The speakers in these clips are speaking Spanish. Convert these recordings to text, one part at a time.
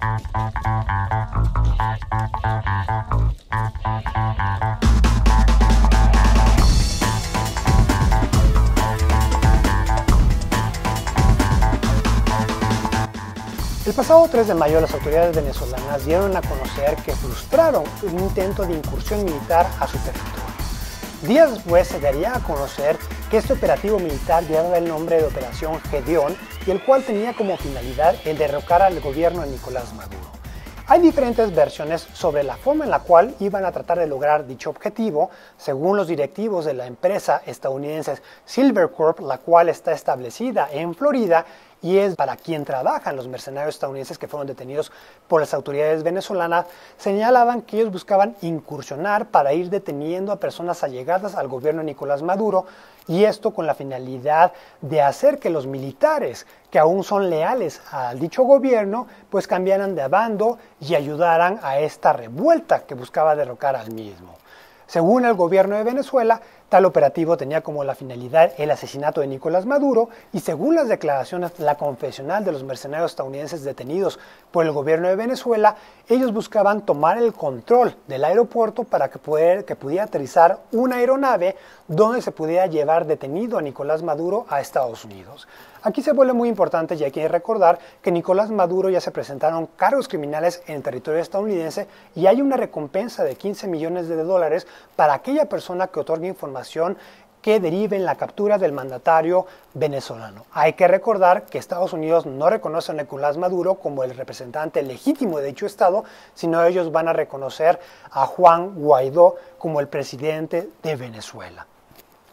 El pasado 3 de mayo las autoridades venezolanas dieron a conocer que frustraron un intento de incursión militar a su territorio. Días después se daría a conocer que este operativo militar llevaba el nombre de Operación Gedeón y el cual tenía como finalidad el derrocar al gobierno de Nicolás Maduro. Hay diferentes versiones sobre la forma en la cual iban a tratar de lograr dicho objetivo, según los directivos de la empresa estadounidense Silvercorp, la cual está establecida en Florida y es para quien trabajan los mercenarios estadounidenses que fueron detenidos por las autoridades venezolanas. Señalaban que ellos buscaban incursionar para ir deteniendo a personas allegadas al gobierno de Nicolás Maduro, y esto con la finalidad de hacer que los militares que aún son leales al dicho gobierno pues cambiaran de bando y ayudaran a esta revuelta que buscaba derrocar al mismo. Según el gobierno de Venezuela, tal operativo tenía como la finalidad el asesinato de Nicolás Maduro, y según las declaraciones, la confesional de los mercenarios estadounidenses detenidos por el gobierno de Venezuela, ellos buscaban tomar el control del aeropuerto para que pudiera aterrizar una aeronave donde se pudiera llevar detenido a Nicolás Maduro a Estados Unidos. Aquí se vuelve muy importante y hay que recordar que Nicolás Maduro ya se presentaron cargos criminales en el territorio estadounidense y hay una recompensa de $15 millones para aquella persona que otorgue información que derive en la captura del mandatario venezolano. Hay que recordar que Estados Unidos no reconoce a Nicolás Maduro como el representante legítimo de dicho estado, sino ellos van a reconocer a Juan Guaidó como el presidente de Venezuela.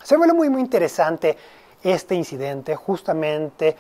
Se vuelve muy interesante este incidente justamente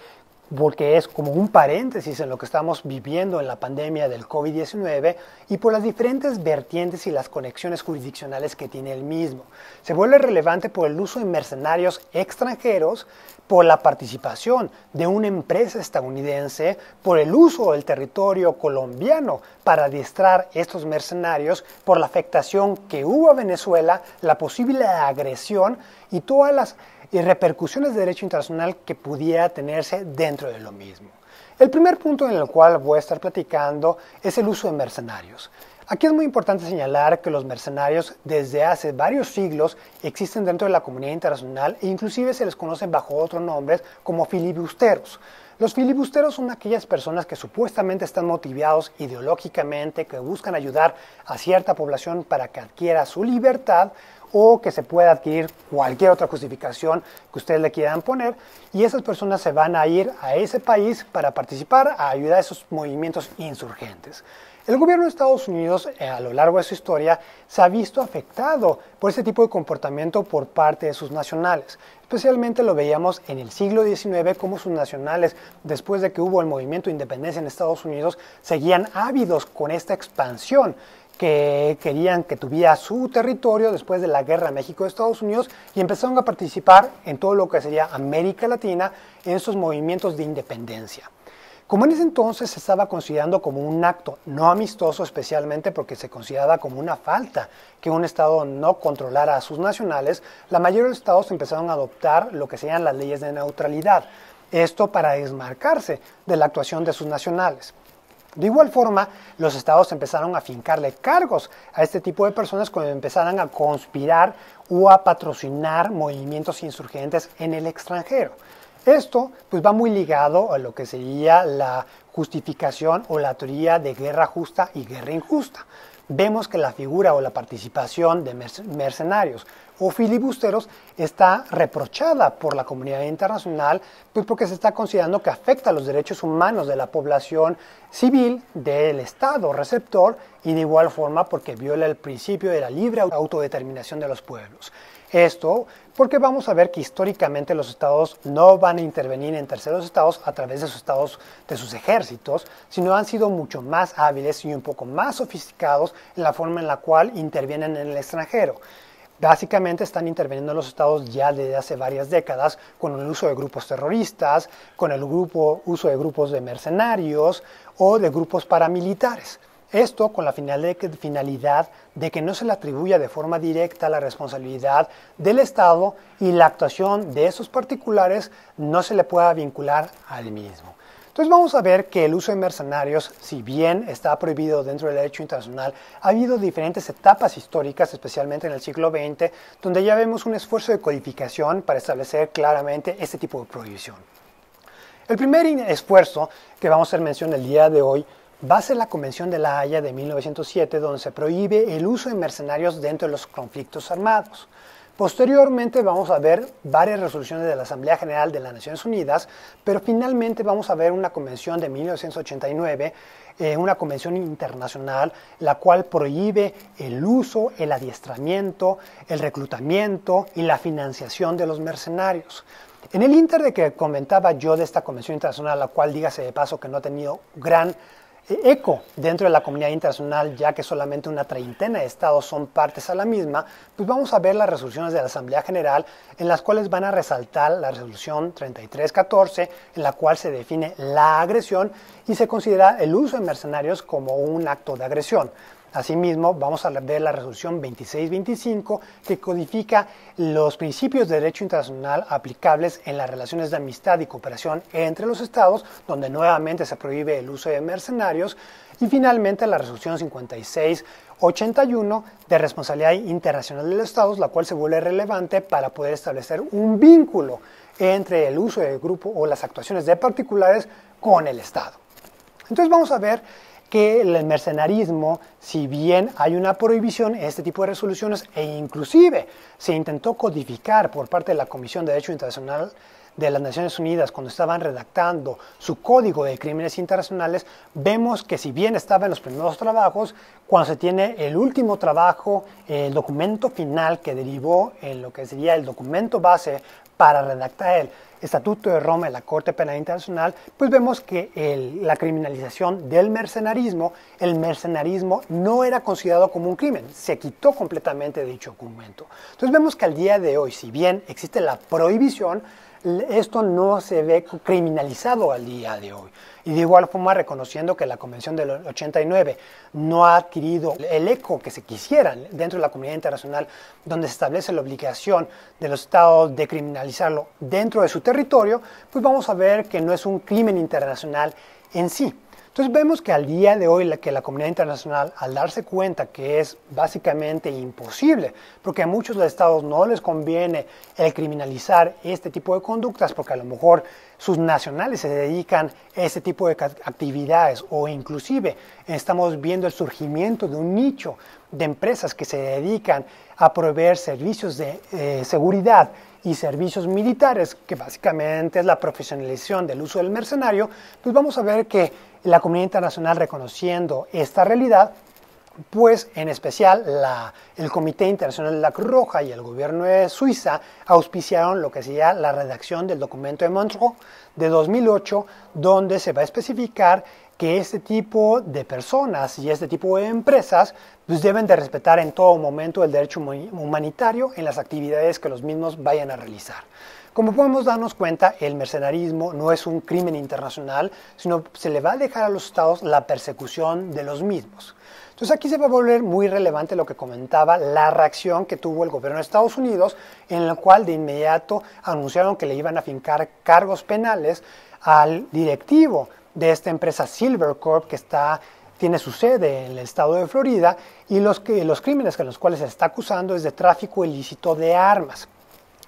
porque es como un paréntesis en lo que estamos viviendo en la pandemia del COVID-19 y por las diferentes vertientes y las conexiones jurisdiccionales que tiene el mismo. Se vuelve relevante por el uso de mercenarios extranjeros, por la participación de una empresa estadounidense, por el uso del territorio colombiano para adiestrar estos mercenarios, por la afectación que hubo a Venezuela, la posible agresión y todas las repercusiones de derecho internacional que pudiera tenerse dentro de lo mismo. El primer punto en el cual voy a estar platicando es el uso de mercenarios. Aquí es muy importante señalar que los mercenarios desde hace varios siglos existen dentro de la comunidad internacional e inclusive se les conocen bajo otros nombres como filibusteros. Los filibusteros son aquellas personas que supuestamente están motivados ideológicamente, que buscan ayudar a cierta población para que adquiera su libertad o que se pueda adquirir cualquier otra justificación que ustedes le quieran poner, y esas personas se van a ir a ese país para participar, a ayudar a esos movimientos insurgentes. El gobierno de Estados Unidos, a lo largo de su historia, se ha visto afectado por ese tipo de comportamiento por parte de sus nacionales. Especialmente lo veíamos en el siglo XIX, como sus nacionales, después de que hubo el movimiento de independencia en Estados Unidos, seguían ávidos con esta expansión que querían que tuviera su territorio después de la guerra México-Estados Unidos y empezaron a participar en todo lo que sería América Latina en esos movimientos de independencia. Como en ese entonces se estaba considerando como un acto no amistoso, especialmente porque se consideraba como una falta que un estado no controlara a sus nacionales, la mayoría de los estados empezaron a adoptar lo que serían las leyes de neutralidad, esto para desmarcarse de la actuación de sus nacionales. De igual forma, los estados empezaron a fincarle cargos a este tipo de personas cuando empezaran a conspirar o a patrocinar movimientos insurgentes en el extranjero. Esto pues va muy ligado a lo que sería la justificación o la teoría de guerra justa y guerra injusta. Vemos que la figura o la participación de mercenarios o filibusteros está reprochada por la comunidad internacional, pues porque se está considerando que afecta los derechos humanos de la población civil del Estado receptor y de igual forma porque viola el principio de la libre autodeterminación de los pueblos. Esto porque vamos a ver que históricamente los estados no van a intervenir en terceros estados a través de sus estados, de sus ejércitos, sino han sido mucho más hábiles y un poco más sofisticados en la forma en la cual intervienen en el extranjero. Básicamente están interviniendo los estados ya desde hace varias décadas con el uso de grupos terroristas, con el uso de grupos de mercenarios o de grupos paramilitares. Esto con la finalidad de que no se le atribuya de forma directa la responsabilidad del Estado y la actuación de esos particulares no se le pueda vincular al mismo. Entonces vamos a ver que el uso de mercenarios, si bien está prohibido dentro del derecho internacional, ha habido diferentes etapas históricas, especialmente en el siglo XX, donde ya vemos un esfuerzo de codificación para establecer claramente este tipo de prohibición. El primer esfuerzo que vamos a hacer mención el día de hoy va a ser la Convención de La Haya de 1907, donde se prohíbe el uso de mercenarios dentro de los conflictos armados. Posteriormente vamos a ver varias resoluciones de la Asamblea General de las Naciones Unidas, pero finalmente vamos a ver una convención de 1989, una convención internacional, la cual prohíbe el uso, el adiestramiento, el reclutamiento y la financiación de los mercenarios. En el ínter de que comentaba yo de esta convención internacional, la cual dígase de paso que no ha tenido gran eco dentro de la comunidad internacional, ya que solamente una treintena de estados son partes a la misma, pues vamos a ver las resoluciones de la Asamblea General, en las cuales van a resaltar la resolución 3314, en la cual se define la agresión y se considera el uso de mercenarios como un acto de agresión. Asimismo, vamos a ver la resolución 2625, que codifica los principios de derecho internacional aplicables en las relaciones de amistad y cooperación entre los estados, donde nuevamente se prohíbe el uso de mercenarios. Y finalmente la resolución 5681 de responsabilidad internacional de los estados, la cual se vuelve relevante para poder establecer un vínculo entre el uso del grupo o las actuaciones de particulares con el estado. Entonces vamos a ver que el mercenarismo, si bien hay una prohibición en este tipo de resoluciones e inclusive se intentó codificar por parte de la Comisión de Derecho Internacional de las Naciones Unidas cuando estaban redactando su Código de Crímenes Internacionales, vemos que si bien estaba en los primeros trabajos, cuando se tiene el último trabajo, el documento final que derivó en lo que sería el documento base para redactar el Estatuto de Roma de la Corte Penal Internacional, pues vemos que la criminalización del mercenarismo, el mercenarismo no era considerado como un crimen, se quitó completamente de dicho documento. Entonces vemos que al día de hoy, si bien existe la prohibición, esto no se ve criminalizado al día de hoy. Y de igual forma, reconociendo que la Convención del 89 no ha adquirido el eco que se quisiera dentro de la comunidad internacional, donde se establece la obligación de los estados de criminalizarlo dentro de su territorio, pues vamos a ver que no es un crimen internacional en sí. Entonces vemos que al día de hoy que la comunidad internacional, al darse cuenta que es básicamente imposible, porque a muchos de los estados no les conviene el criminalizar este tipo de conductas, porque a lo mejor sus nacionales se dedican a este tipo de actividades, o inclusive estamos viendo el surgimiento de un nicho de empresas que se dedican a proveer servicios de seguridad y servicios militares, que básicamente es la profesionalización del uso del mercenario, pues vamos a ver que la comunidad internacional, reconociendo esta realidad, pues en especial el Comité Internacional de la Cruz Roja y el gobierno de Suiza auspiciaron lo que sería la redacción del documento de Montreux de 2008, donde se va a especificar que este tipo de personas y este tipo de empresas pues deben de respetar en todo momento el derecho humanitario en las actividades que los mismos vayan a realizar. Como podemos darnos cuenta, el mercenarismo no es un crimen internacional, sino se le va a dejar a los estados la persecución de los mismos. Entonces aquí se va a volver muy relevante lo que comentaba, la reacción que tuvo el gobierno de Estados Unidos, en la cual de inmediato anunciaron que le iban a fincar cargos penales al directivo de esta empresa Silvercorp, que tiene su sede en el estado de Florida, y los crímenes con los cuales se está acusando es de tráfico ilícito de armas.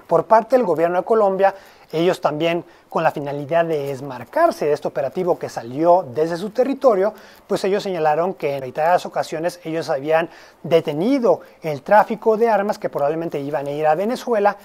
Por parte del gobierno de Colombia, ellos también, con la finalidad de desmarcarse de este operativo que salió desde su territorio, pues ellos señalaron que en reiteradas ocasiones ellos habían detenido el tráfico de armas que probablemente iban a ir a Venezuela,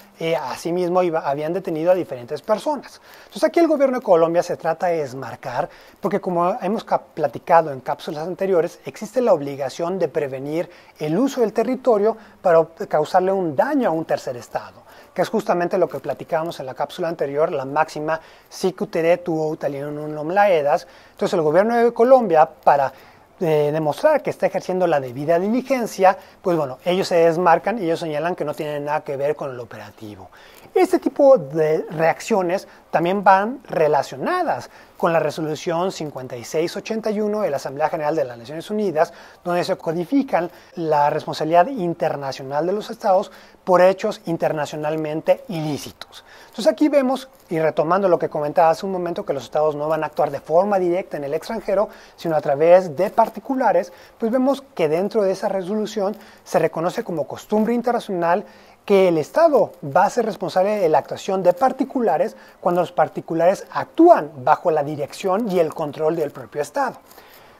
asimismo habían detenido a diferentes personas. Entonces aquí el gobierno de Colombia se trata de desmarcar, porque como hemos platicado en cápsulas anteriores, existe la obligación de prevenir el uso del territorio para causarle un daño a un tercer estado, que es justamente lo que platicábamos en la cápsula anterior, la máxima sic utere tuo utalienum non laedas. Entonces el gobierno de Colombia, para demostrar que está ejerciendo la debida diligencia, pues bueno, ellos se desmarcan y ellos señalan que no tienen nada que ver con el operativo. Este tipo de reacciones también van relacionadas con la resolución 5681 de la Asamblea General de las Naciones Unidas, donde se codifican la responsabilidad internacional de los estados por hechos internacionalmente ilícitos. Entonces aquí vemos, y retomando lo que comentaba hace un momento, que los estados no van a actuar de forma directa en el extranjero, sino a través de particulares, pues vemos que dentro de esa resolución se reconoce como costumbre internacional que el Estado va a ser responsable de la actuación de particulares cuando los particulares actúan bajo la dirección y el control del propio Estado.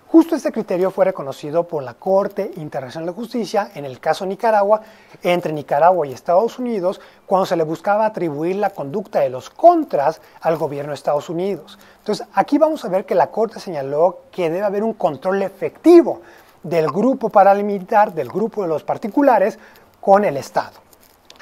Justo este criterio fue reconocido por la Corte Internacional de Justicia en el caso Nicaragua, entre Nicaragua y Estados Unidos, cuando se le buscaba atribuir la conducta de los contras al gobierno de Estados Unidos. Entonces, aquí vamos a ver que la Corte señaló que debe haber un control efectivo del grupo paramilitar, del grupo de los particulares, con el Estado.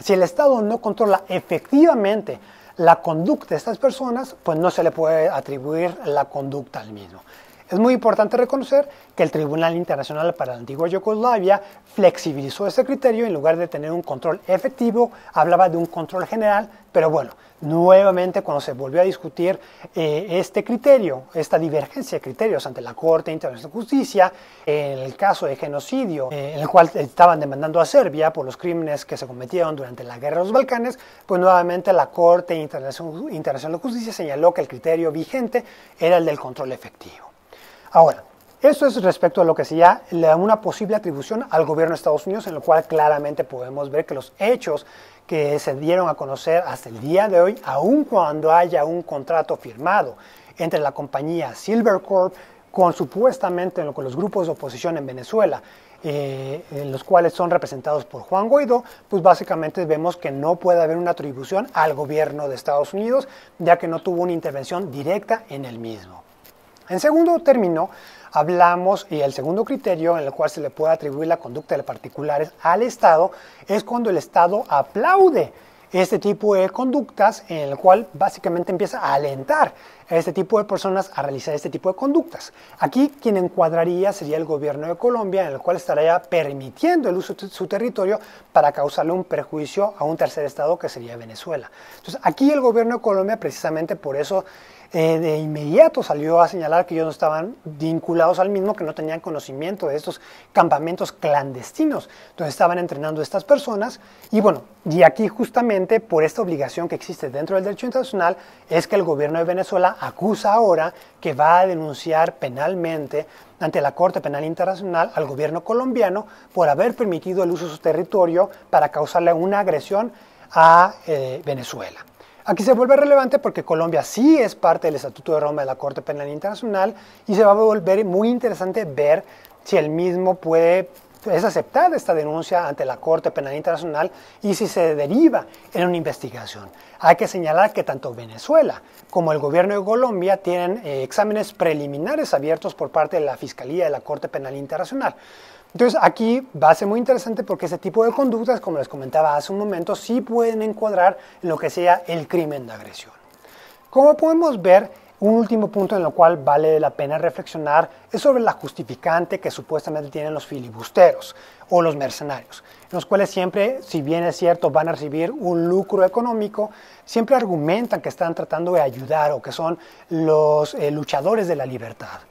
Si el Estado no controla efectivamente la conducta de estas personas, pues no se le puede atribuir la conducta al mismo. Es muy importante reconocer que el Tribunal Internacional para la Antigua Yugoslavia flexibilizó ese criterio. En lugar de tener un control efectivo, hablaba de un control general, pero bueno, nuevamente cuando se volvió a discutir este criterio, esta divergencia de criterios ante la Corte Internacional de Justicia, en el caso de genocidio, en el cual estaban demandando a Serbia por los crímenes que se cometieron durante la Guerra de los Balcanes, pues nuevamente la Corte Internacional de Justicia señaló que el criterio vigente era el del control efectivo. Ahora, esto es respecto a lo que sería una posible atribución al gobierno de Estados Unidos, en lo cual claramente podemos ver que los hechos que se dieron a conocer hasta el día de hoy, aun cuando haya un contrato firmado entre la compañía Silvercorp con supuestamente con los grupos de oposición en Venezuela, en los cuales son representados por Juan Guaidó, pues básicamente vemos que no puede haber una atribución al gobierno de Estados Unidos, ya que no tuvo una intervención directa en el mismo. En segundo término, hablamos, y el segundo criterio en el cual se le puede atribuir la conducta de particulares al Estado, es cuando el Estado aplaude este tipo de conductas, en el cual básicamente empieza a alentar a este tipo de personas a realizar este tipo de conductas. Aquí quien encuadraría sería el gobierno de Colombia, en el cual estaría permitiendo el uso de su territorio para causarle un perjuicio a un tercer Estado que sería Venezuela. Entonces aquí el gobierno de Colombia, precisamente por eso, de inmediato salió a señalar que ellos no estaban vinculados al mismo, que no tenían conocimiento de estos campamentos clandestinos donde estaban entrenando estas personas. Y bueno, y aquí justamente por esta obligación que existe dentro del derecho internacional es que el gobierno de Venezuela acusa ahora que va a denunciar penalmente ante la Corte Penal Internacional al gobierno colombiano por haber permitido el uso de su territorio para causarle una agresión a Venezuela. Aquí se vuelve relevante porque Colombia sí es parte del Estatuto de Roma de la Corte Penal Internacional y se va a volver muy interesante ver si el mismo es aceptar esta denuncia ante la Corte Penal Internacional y si se deriva en una investigación. Hay que señalar que tanto Venezuela como el gobierno de Colombia tienen exámenes preliminares abiertos por parte de la Fiscalía de la Corte Penal Internacional. Entonces aquí va a ser muy interesante porque ese tipo de conductas, como les comentaba hace un momento, sí pueden encuadrar en lo que sea el crimen de agresión. Como podemos ver, un último punto en el cual vale la pena reflexionar es sobre la justificante que supuestamente tienen los filibusteros o los mercenarios, en los cuales siempre, si bien es cierto, van a recibir un lucro económico, siempre argumentan que están tratando de ayudar o que son los luchadores de la libertad.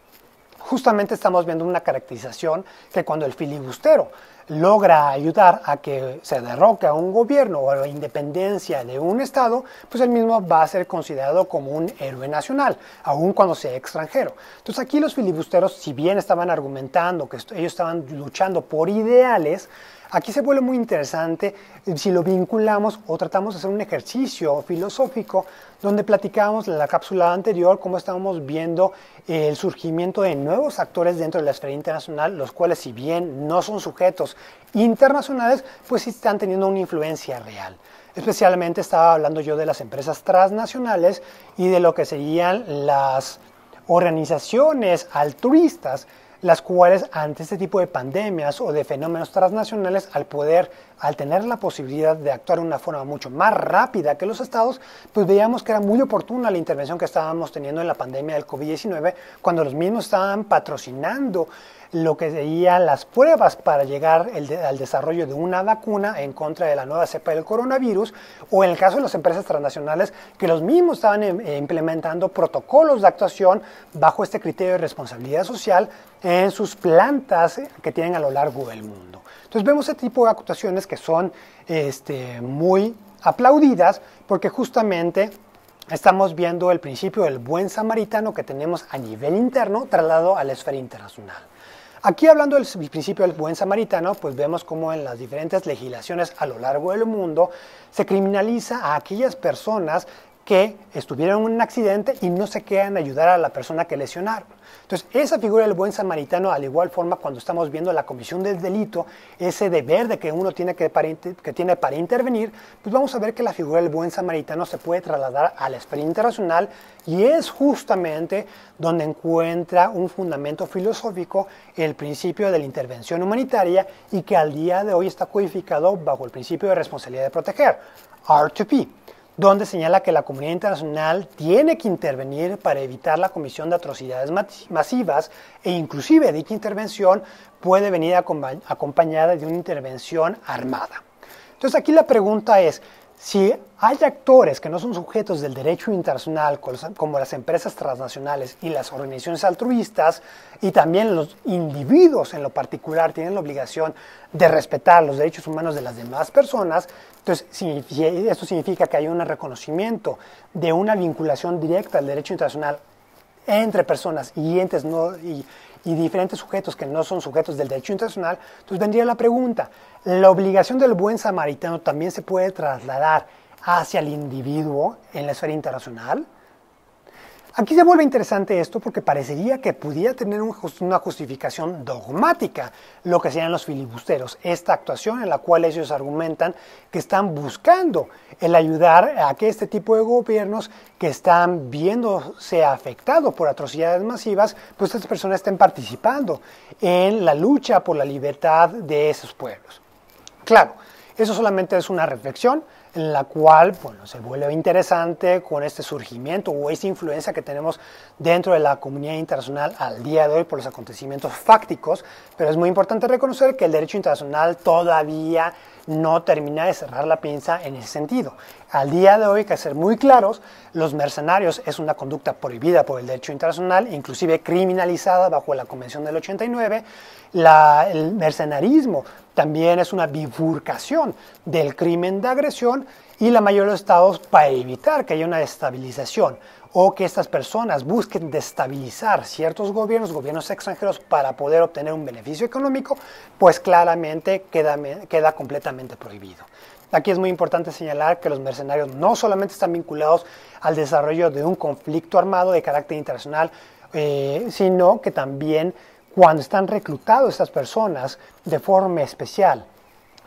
Justamente estamos viendo una caracterización que cuando el filibustero logra ayudar a que se derroque a un gobierno o a la independencia de un Estado, pues el mismo va a ser considerado como un héroe nacional, aun cuando sea extranjero. Entonces aquí los filibusteros, si bien estaban argumentando que ellos estaban luchando por ideales, aquí se vuelve muy interesante si lo vinculamos o tratamos de hacer un ejercicio filosófico donde platicábamos en la cápsula anterior cómo estábamos viendo el surgimiento de nuevos actores dentro de la esfera internacional, los cuales si bien no son sujetos internacionales, pues sí están teniendo una influencia real. Especialmente estaba hablando yo de las empresas transnacionales y de lo que serían las organizaciones altruistas, las cuales ante este tipo de pandemias o de fenómenos transnacionales, al tener la posibilidad de actuar de una forma mucho más rápida que los estados, pues veíamos que era muy oportuna la intervención que estábamos teniendo en la pandemia del COVID-19, cuando los mismos estaban patrocinando lo que serían las pruebas para llegar al desarrollo de una vacuna en contra de la nueva cepa del coronavirus, o en el caso de las empresas transnacionales que los mismos estaban implementando protocolos de actuación bajo este criterio de responsabilidad social en sus plantas que tienen a lo largo del mundo. Entonces vemos ese tipo de actuaciones que son muy aplaudidas porque justamente estamos viendo el principio del buen samaritano que tenemos a nivel interno trasladado a la esfera internacional. Aquí hablando del principio del buen samaritano, pues vemos cómo en las diferentes legislaciones a lo largo del mundo se criminaliza a aquellas personas que estuvieron en un accidente y no se quedan a ayudar a la persona que lesionaron. Entonces, esa figura del buen samaritano, al igual forma cuando estamos viendo la comisión del delito, ese deber de que uno tiene para intervenir, pues vamos a ver que la figura del buen samaritano se puede trasladar a la esfera internacional y es justamente donde encuentra un fundamento filosófico el principio de la intervención humanitaria y que al día de hoy está codificado bajo el principio de responsabilidad de proteger, R2P, donde señala que la comunidad internacional tiene que intervenir para evitar la comisión de atrocidades masivas e inclusive dicha intervención puede venir acompañada de una intervención armada. Entonces aquí la pregunta es, si hay actores que no son sujetos del derecho internacional, como las empresas transnacionales y las organizaciones altruistas, y también los individuos en lo particular tienen la obligación de respetar los derechos humanos de las demás personas, entonces esto significa que hay un reconocimiento de una vinculación directa al derecho internacional entre personas y entes y diferentes sujetos que no son sujetos del derecho internacional. Entonces vendría la pregunta, ¿la obligación del buen samaritano también se puede trasladar hacia el individuo en la esfera internacional? Aquí se vuelve interesante esto porque parecería que pudiera tener una justificación dogmática lo que serían los filibusteros, esta actuación en la cual ellos argumentan que están buscando el ayudar a que este tipo de gobiernos que están viéndose afectados por atrocidades masivas, pues estas personas estén participando en la lucha por la libertad de esos pueblos. Claro, eso solamente es una reflexión en la cual se vuelve interesante con este surgimiento o esta influencia que tenemos dentro de la comunidad internacional al día de hoy por los acontecimientos fácticos, pero es muy importante reconocer que el derecho internacional todavía no termina de cerrar la pinza en ese sentido. Al día de hoy hay que ser muy claros, los mercenarios es una conducta prohibida por el derecho internacional, inclusive criminalizada bajo la Convención del 89, el mercenarismo también es una bifurcación del crimen de agresión y la mayoría de los estados, para evitar que haya una desestabilización o que estas personas busquen destabilizar ciertos gobiernos extranjeros para poder obtener un beneficio económico, pues claramente queda completamente prohibido. Aquí es muy importante señalar que los mercenarios no solamente están vinculados al desarrollo de un conflicto armado de carácter internacional, sino que también cuando están reclutados estas personas de forma especial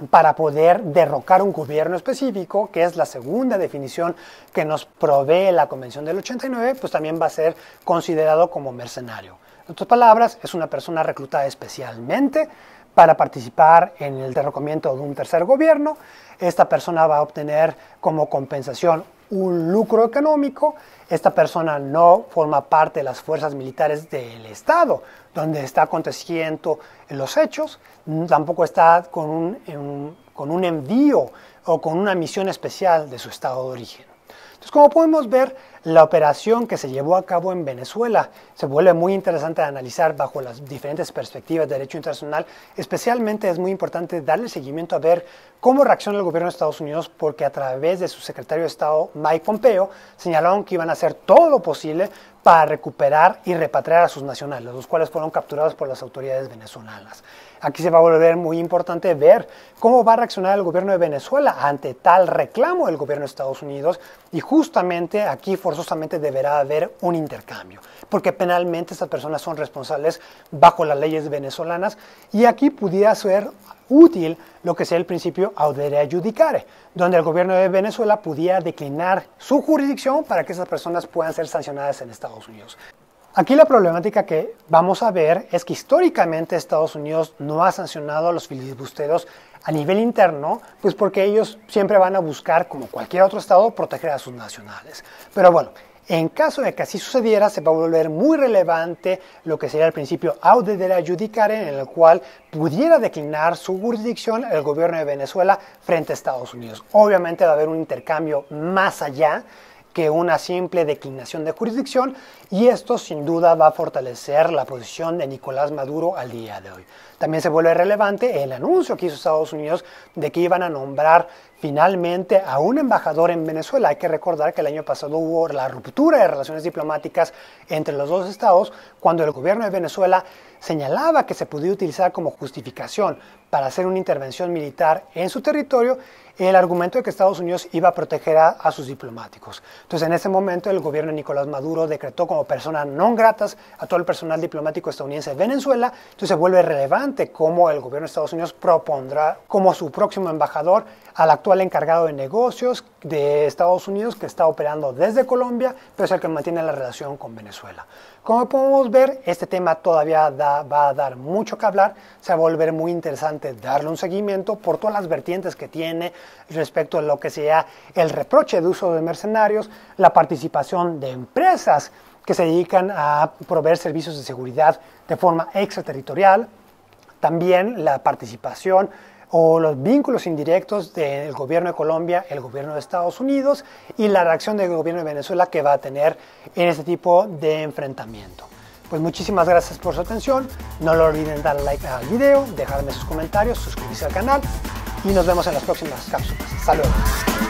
para poder derrocar un gobierno específico, que es la segunda definición que nos provee la Convención del 89, pues también va a ser considerado como mercenario. En otras palabras, es una persona reclutada especialmente para participar en el derrocamiento de un tercer gobierno. Esta persona va a obtener como compensación un lucro económico. Esta persona no forma parte de las fuerzas militares del Estado donde está aconteciendo los hechos, tampoco está con un envío o con una misión especial de su estado de origen. Entonces, como podemos ver, la operación que se llevó a cabo en Venezuela se vuelve muy interesante de analizar bajo las diferentes perspectivas de derecho internacional. Especialmente es muy importante darle seguimiento a ver cómo reacciona el gobierno de Estados Unidos, porque a través de su secretario de Estado, Mike Pompeo, señalaron que iban a hacer todo lo posible para recuperar y repatriar a sus nacionales, los cuales fueron capturados por las autoridades venezolanas. Aquí se va a volver muy importante ver cómo va a reaccionar el gobierno de Venezuela ante tal reclamo del gobierno de Estados Unidos, y justamente aquí forzosamente deberá haber un intercambio, porque penalmente estas personas son responsables bajo las leyes venezolanas, y aquí pudiera ser útil lo que sea el principio audere judicare, donde el gobierno de Venezuela pudiera declinar su jurisdicción para que esas personas puedan ser sancionadas en Estados Unidos. Aquí la problemática que vamos a ver es que históricamente Estados Unidos no ha sancionado a los filibusteros a nivel interno, pues porque ellos siempre van a buscar, como cualquier otro estado, proteger a sus nacionales. Pero bueno, En caso de que así sucediera, se va a volver muy relevante lo que sería el principio audere judicare, en el cual pudiera declinar su jurisdicción el gobierno de Venezuela frente a Estados Unidos. Obviamente va a haber un intercambio más allá que una simple declinación de jurisdicción, y esto sin duda va a fortalecer la posición de Nicolás Maduro al día de hoy. También se vuelve relevante el anuncio que hizo Estados Unidos de que iban a nombrar finalmente a un embajador en Venezuela. Hay que recordar que el año pasado hubo la ruptura de relaciones diplomáticas entre los dos estados cuando el gobierno de Venezuela señalaba que se podía utilizar como justificación para hacer una intervención militar en su territorio el argumento de que Estados Unidos iba a proteger a sus diplomáticos. Entonces, en ese momento, el gobierno de Nicolás Maduro decretó como personas non gratas a todo el personal diplomático estadounidense de Venezuela. Entonces, se vuelve relevante cómo el gobierno de Estados Unidos propondrá como su próximo embajador al actual encargado de negocios de Estados Unidos, que está operando desde Colombia, pero es el que mantiene la relación con Venezuela. Como podemos ver, este tema todavía va a dar mucho que hablar. Se va a volver muy interesante darle un seguimiento por todas las vertientes que tiene respecto a lo que sea el reproche de uso de mercenarios, la participación de empresas que se dedican a proveer servicios de seguridad de forma extraterritorial, también la participación o los vínculos indirectos del gobierno de Colombia, el gobierno de Estados Unidos y la reacción del gobierno de Venezuela que va a tener en este tipo de enfrentamiento. Pues muchísimas gracias por su atención, no lo olviden dar like al video, dejarme sus comentarios, suscribirse al canal y nos vemos en las próximas cápsulas. Hasta luego.